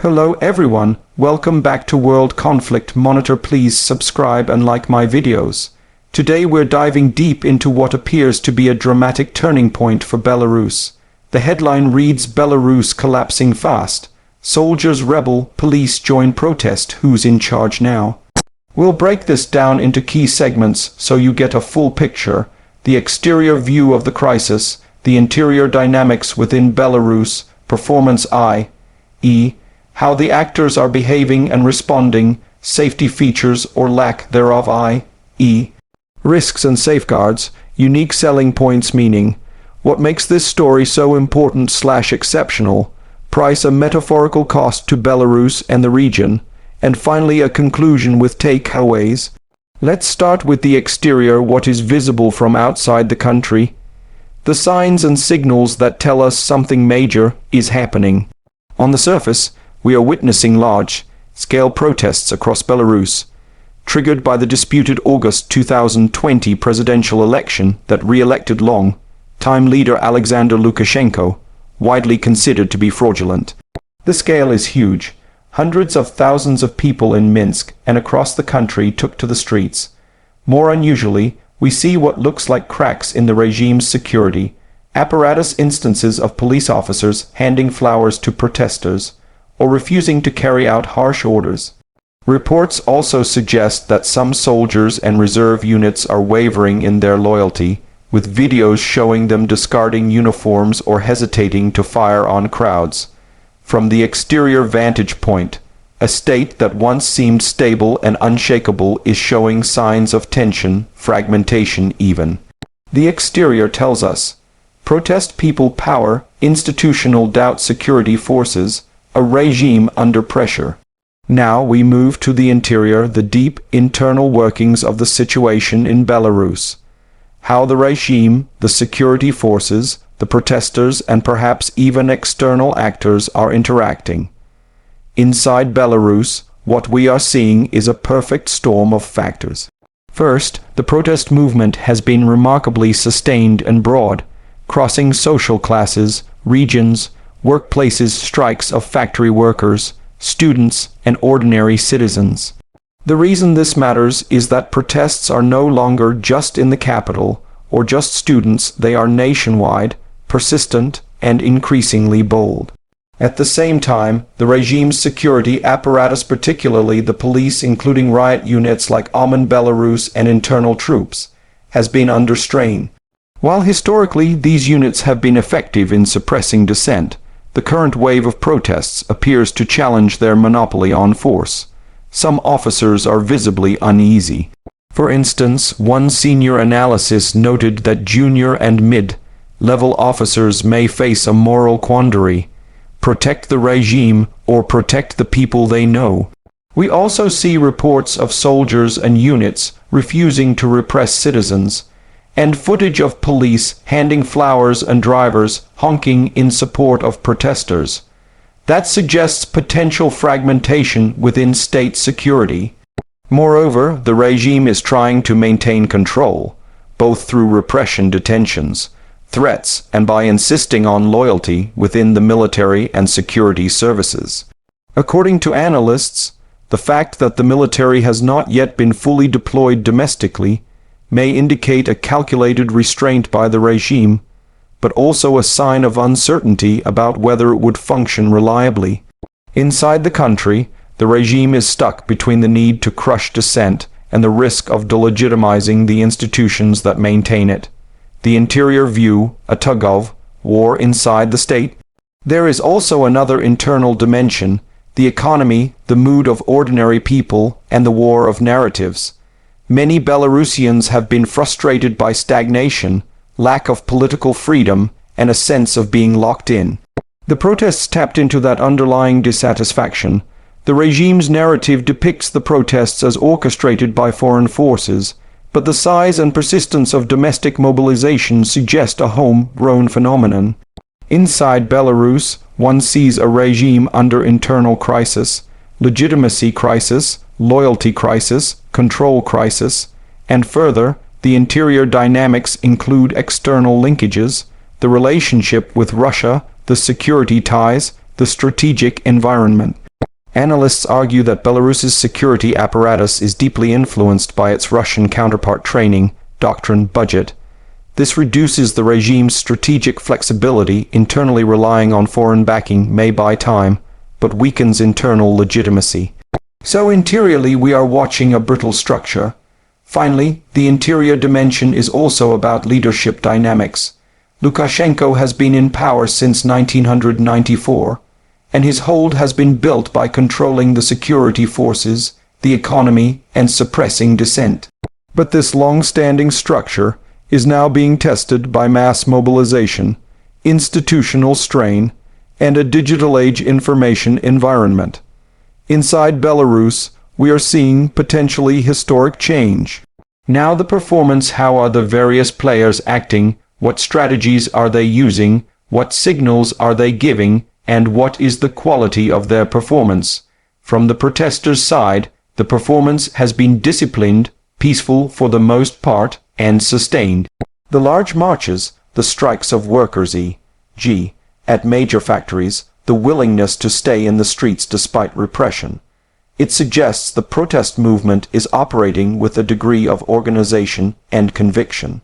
Hello everyone, welcome back to World Conflict Monitor. Please subscribe and like my videos. Today we're diving deep into what appears to be a dramatic turning point for Belarus. The headline reads, Belarus collapsing fast. Soldiers rebel, police join protest, who's in charge now? We'll break this down into key segments so you get a full picture. The exterior view of the crisis, the interior dynamics within Belarus, performance i.e., how the actors are behaving and responding, safety features or lack thereof i.e., risks and safeguards, unique selling points meaning, what makes this story so important/exceptional, price a metaphorical cost to Belarus and the region, and finally a conclusion with takeaways. Let's start with the exterior, what is visible from outside the country. The signs and signals that tell us something major is happening. On the surface, we are witnessing large-scale protests across Belarus, triggered by the disputed August 2020 presidential election that re-elected long-time leader Alexander Lukashenko, widely considered to be fraudulent. The scale is huge. Hundreds of thousands of people in Minsk and across the country took to the streets. More unusually, we see what looks like cracks in the regime's security apparatus, instances of police officers handing flowers to protesters, or refusing to carry out harsh orders. Reports also suggest that some soldiers and reserve units are wavering in their loyalty, with videos showing them discarding uniforms or hesitating to fire on crowds. From the exterior vantage point, a state that once seemed stable and unshakable is showing signs of tension, fragmentation even. The exterior tells us, protest people power, institutional doubt, security forces, a regime under pressure. Now we move to the interior, the deep internal workings of the situation in Belarus. How the regime, the security forces, the protesters, and perhaps even external actors are interacting. Inside Belarus, what we are seeing is a perfect storm of factors. First, the protest movement has been remarkably sustained and broad, crossing social classes, regions, workplaces, strikes of factory workers, students, and ordinary citizens. The reason this matters is that protests are no longer just in the capital, or just students, they are nationwide, persistent, and increasingly bold. At the same time, the regime's security apparatus, particularly the police, including riot units like Oman Belarus and internal troops, has been under strain. While historically these units have been effective in suppressing dissent, the current wave of protests appears to challenge their monopoly on force. Some officers are visibly uneasy. For instance, one senior analysis noted that junior and mid-level officers may face a moral quandary: protect the regime or protect the people they know. We also see reports of soldiers and units refusing to repress citizens, and footage of police handing flowers and drivers honking in support of protesters. That suggests potential fragmentation within state security. Moreover, the regime is trying to maintain control, both through repression, detentions, threats, and by insisting on loyalty within the military and security services. According to analysts, the fact that the military has not yet been fully deployed domestically may indicate a calculated restraint by the regime, but also a sign of uncertainty about whether it would function reliably. Inside the country, the regime is stuck between the need to crush dissent and the risk of delegitimizing the institutions that maintain it. The interior view, a tug-of war inside the state. There is also another internal dimension, the economy, the mood of ordinary people, and the war of narratives. Many Belarusians have been frustrated by stagnation, lack of political freedom, and a sense of being locked in. The protests tapped into that underlying dissatisfaction. The regime's narrative depicts the protests as orchestrated by foreign forces, but the size and persistence of domestic mobilization suggest a homegrown phenomenon. Inside Belarus, one sees a regime under internal crisis, legitimacy crisis, loyalty crisis, control crisis, and further, the interior dynamics include external linkages, the relationship with Russia, the security ties, the strategic environment. Analysts argue that Belarus's security apparatus is deeply influenced by its Russian counterpart training, doctrine, budget. This reduces the regime's strategic flexibility. Internally relying on foreign backing may buy time, but weakens internal legitimacy. So interiorly we are watching a brittle structure. Finally, the interior dimension is also about leadership dynamics. Lukashenko has been in power since 1994, and his hold has been built by controlling the security forces, the economy, and suppressing dissent. But this long-standing structure is now being tested by mass mobilization, institutional strain, and a digital age information environment. Inside Belarus, we are seeing potentially historic change. Now the performance: how are the various players acting, what strategies are they using, what signals are they giving, and what is the quality of their performance? From the protesters' side, the performance has been disciplined, peaceful for the most part, and sustained. The large marches, the strikes of workers e.g. at major factories, the willingness to stay in the streets despite repression. It suggests the protest movement is operating with a degree of organization and conviction.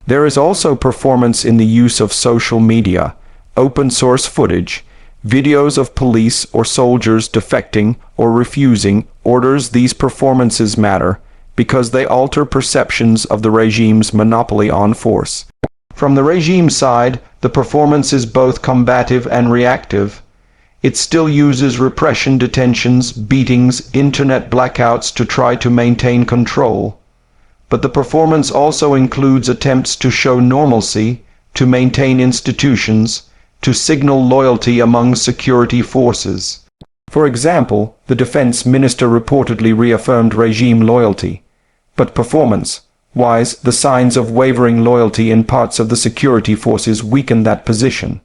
There is also performance in the use of social media, open source footage, videos of police or soldiers defecting or refusing orders. These performances matter because they alter perceptions of the regime's monopoly on force. From the regime side, the performance is both combative and reactive. It still uses repression, detentions, beatings, internet blackouts to try to maintain control. But the performance also includes attempts to show normalcy, to maintain institutions, to signal loyalty among security forces. For example, the defense minister reportedly reaffirmed regime loyalty. But performance-wise, the signs of wavering loyalty in parts of the security forces weaken that position.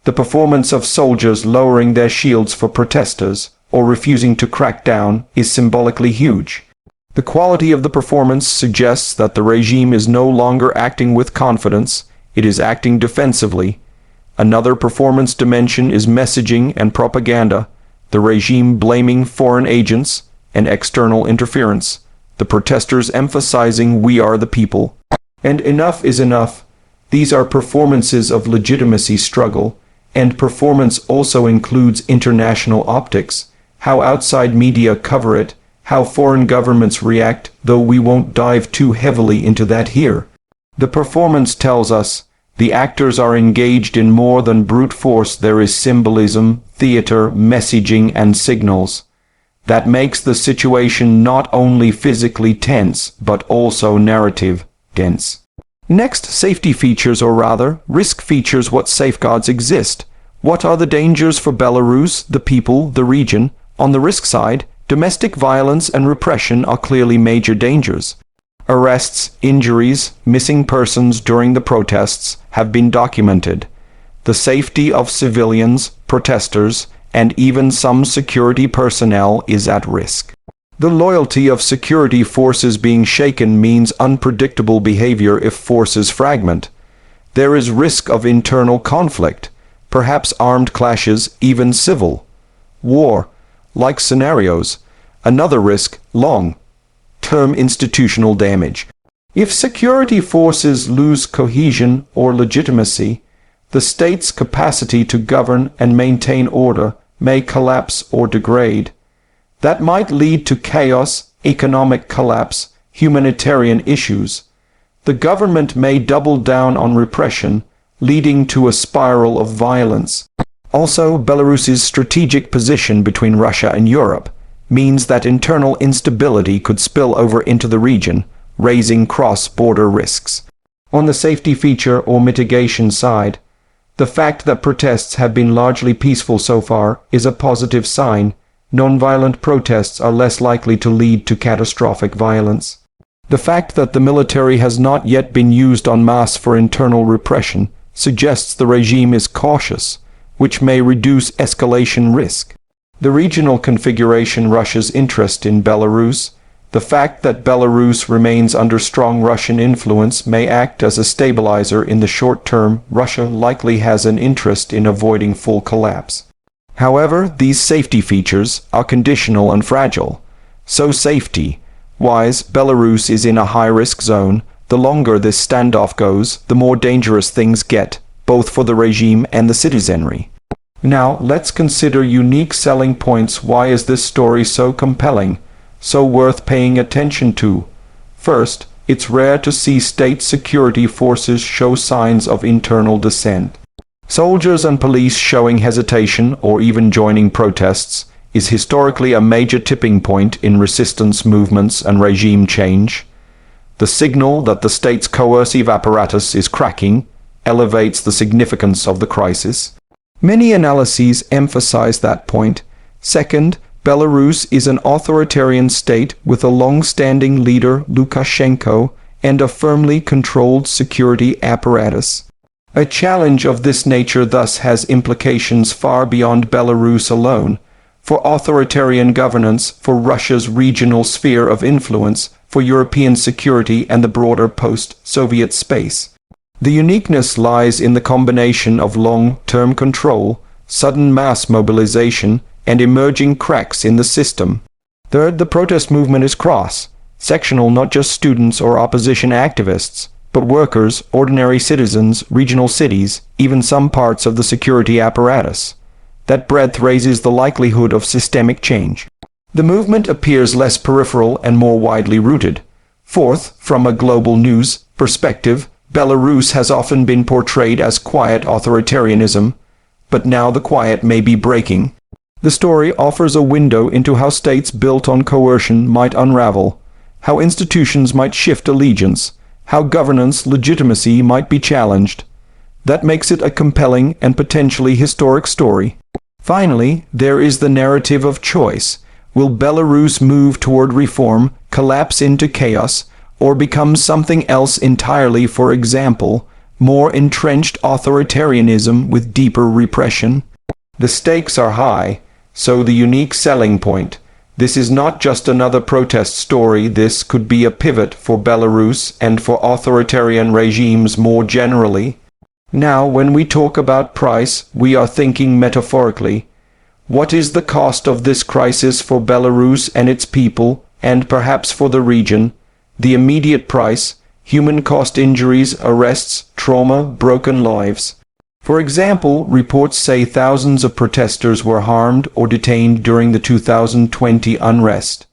The performance of soldiers lowering their shields for protesters or refusing to crack down is symbolically huge. The quality of the performance suggests that the regime is no longer acting with confidence, it is acting defensively. Another performance dimension is messaging and propaganda, the regime blaming foreign agents and external interference, the protesters emphasizing "we are the people," and "enough is enough." These are performances of legitimacy struggle, and performance also includes international optics, how outside media cover it, how foreign governments react, though we won't dive too heavily into that here. The performance tells us the actors are engaged in more than brute force. There is symbolism, theater, messaging, and signals. That makes the situation not only physically tense, but also narrative dense. Next, safety features, or rather, risk features. What safeguards exist? What are the dangers for Belarus, the people, the region? On the risk side, domestic violence and repression are clearly major dangers. Arrests, injuries, missing persons during the protests have been documented. The safety of civilians, protesters, and even some security personnel is at risk. The loyalty of security forces being shaken means unpredictable behavior if forces fragment. There is risk of internal conflict, perhaps armed clashes, even civil war-like scenarios. Another risk, long-term institutional damage. If security forces lose cohesion or legitimacy, the state's capacity to govern and maintain order may collapse or degrade. That might lead to chaos, economic collapse, humanitarian issues. The government may double down on repression, leading to a spiral of violence. Also, Belarus's strategic position between Russia and Europe means that internal instability could spill over into the region, raising cross-border risks. On the safety feature or mitigation side, the fact that protests have been largely peaceful so far is a positive sign. Nonviolent protests are less likely to lead to catastrophic violence. The fact that the military has not yet been used en masse for internal repression suggests the regime is cautious, which may reduce escalation risk. The regional configuration, Russia's interest in Belarus. The fact that Belarus remains under strong Russian influence may act as a stabilizer in the short term. Russia likely has an interest in avoiding full collapse. However, these safety features are conditional and fragile. So safety-wise, Belarus is in a high-risk zone. The longer this standoff goes, the more dangerous things get, both for the regime and the citizenry. Now, let's consider unique selling points. Why is this story so compelling, so worth paying attention to? First, it's rare to see state security forces show signs of internal dissent. Soldiers and police showing hesitation or even joining protests is historically a major tipping point in resistance movements and regime change. The signal that the state's coercive apparatus is cracking elevates the significance of the crisis. Many analyses emphasize that point. Second, Belarus is an authoritarian state with a long-standing leader, Lukashenko, and a firmly controlled security apparatus. A challenge of this nature thus has implications far beyond Belarus alone, for authoritarian governance, for Russia's regional sphere of influence, for European security and the broader post-Soviet space. The uniqueness lies in the combination of long-term control, sudden mass mobilization, and emerging cracks in the system. Third, the protest movement is cross-sectional, not just students or opposition activists, but workers, ordinary citizens, regional cities, even some parts of the security apparatus. That breadth raises the likelihood of systemic change. The movement appears less peripheral and more widely rooted. Fourth, from a global news perspective, Belarus has often been portrayed as quiet authoritarianism, but now the quiet may be breaking. The story offers a window into how states built on coercion might unravel, how institutions might shift allegiance, how governance legitimacy might be challenged. That makes it a compelling and potentially historic story. Finally, there is the narrative of choice. Will Belarus move toward reform, collapse into chaos, or become something else entirely? For example, more entrenched authoritarianism with deeper repression? The stakes are high, so the unique selling point. This is not just another protest story. This could be a pivot for Belarus and for authoritarian regimes more generally. Now, when we talk about price, we are thinking metaphorically. What is the cost of this crisis for Belarus and its people, and perhaps for the region? The immediate price: human cost, injuries, arrests, trauma, broken lives. For example, reports say thousands of protesters were harmed or detained during the 2020 unrest.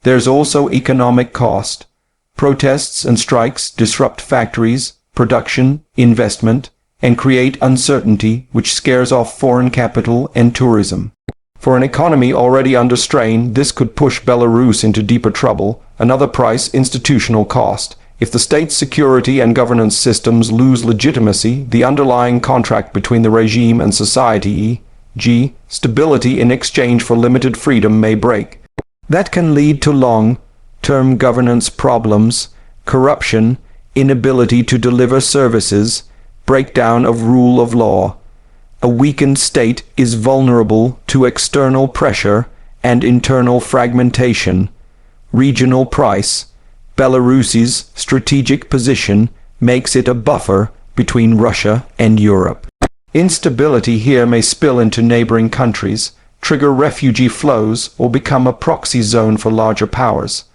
There's also economic cost. Protests and strikes disrupt factories, production, investment, and create uncertainty, which scares off foreign capital and tourism. For an economy already under strain, this could push Belarus into deeper trouble. Another price: institutional cost. If the state's security and governance systems lose legitimacy, the underlying contract between the regime and society, e.g., stability in exchange for limited freedom, may break. That can lead to long-term governance problems, corruption, inability to deliver services, breakdown of rule of law. A weakened state is vulnerable to external pressure and internal fragmentation. Regional price. Belarus's strategic position makes it a buffer between Russia and Europe. Instability here may spill into neighboring countries, trigger refugee flows, or become a proxy zone for larger powers.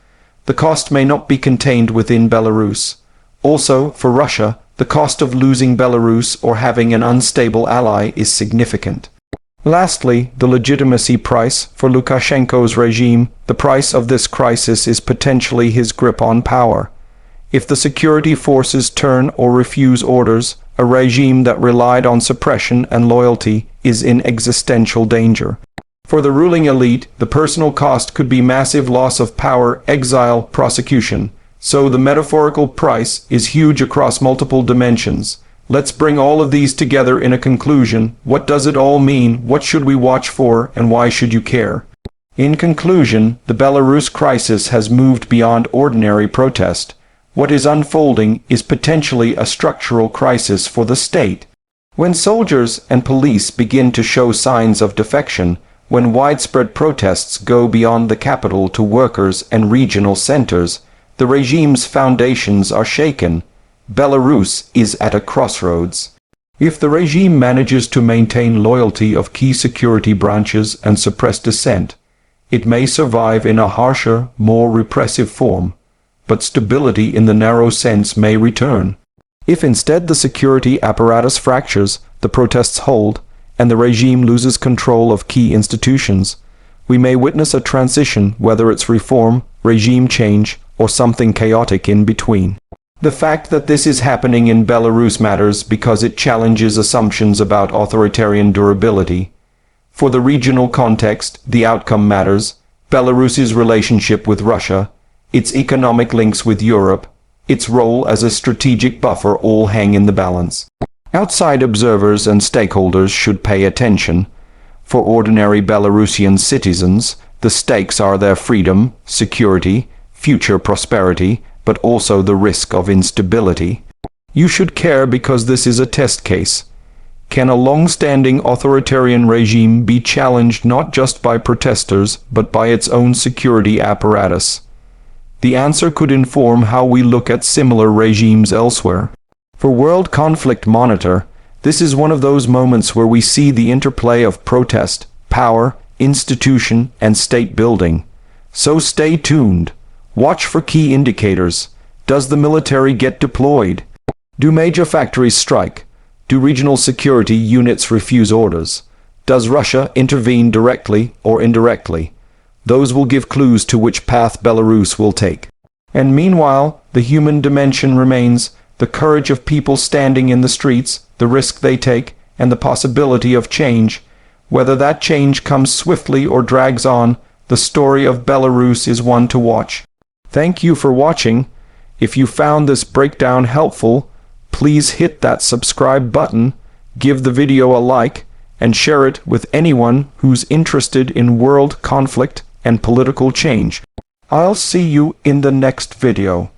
The cost may not be contained within Belarus. Also, for Russia, the cost of losing Belarus or having an unstable ally is significant. Lastly, the legitimacy price for Lukashenko's regime. The price of this crisis is potentially his grip on power. If the security forces turn or refuse orders, a regime that relied on suppression and loyalty is in existential danger. For the ruling elite, the personal cost could be massive: loss of power, exile, prosecution. So the metaphorical price is huge across multiple dimensions. Let's bring all of these together in a conclusion. What does it all mean? What should we watch for, and why should you care? In conclusion, the Belarus crisis has moved beyond ordinary protest. What is unfolding is potentially a structural crisis for the state. When soldiers and police begin to show signs of defection, when widespread protests go beyond the capital to workers and regional centers, the regime's foundations are shaken. Belarus is at a crossroads. If the regime manages to maintain loyalty of key security branches and suppress dissent, it may survive in a harsher, more repressive form, but stability in the narrow sense may return. If instead the security apparatus fractures, the protests hold, and the regime loses control of key institutions, we may witness a transition, whether it's reform, regime change, or something chaotic in between. The fact that this is happening in Belarus matters because it challenges assumptions about authoritarian durability. For the regional context, the outcome matters. Belarus's relationship with Russia, its economic links with Europe, its role as a strategic buffer all hang in the balance. Outside observers and stakeholders should pay attention. For ordinary Belarusian citizens, the stakes are their freedom, security, future prosperity, but also the risk of instability. You should care because this is a test case. Can a long-standing authoritarian regime be challenged not just by protesters, but by its own security apparatus? The answer could inform how we look at similar regimes elsewhere. For World Conflict Monitor, this is one of those moments where we see the interplay of protest, power, institution, and state building. So stay tuned. Watch for key indicators. Does the military get deployed? Do major factories strike? Do regional security units refuse orders? Does Russia intervene directly or indirectly? Those will give clues to which path Belarus will take. And meanwhile, the human dimension remains, the courage of people standing in the streets, the risk they take, and the possibility of change. Whether that change comes swiftly or drags on, the story of Belarus is one to watch. Thank you for watching. If you found this breakdown helpful, please hit that subscribe button, give the video a like, and share it with anyone who's interested in world conflict and political change. I'll see you in the next video.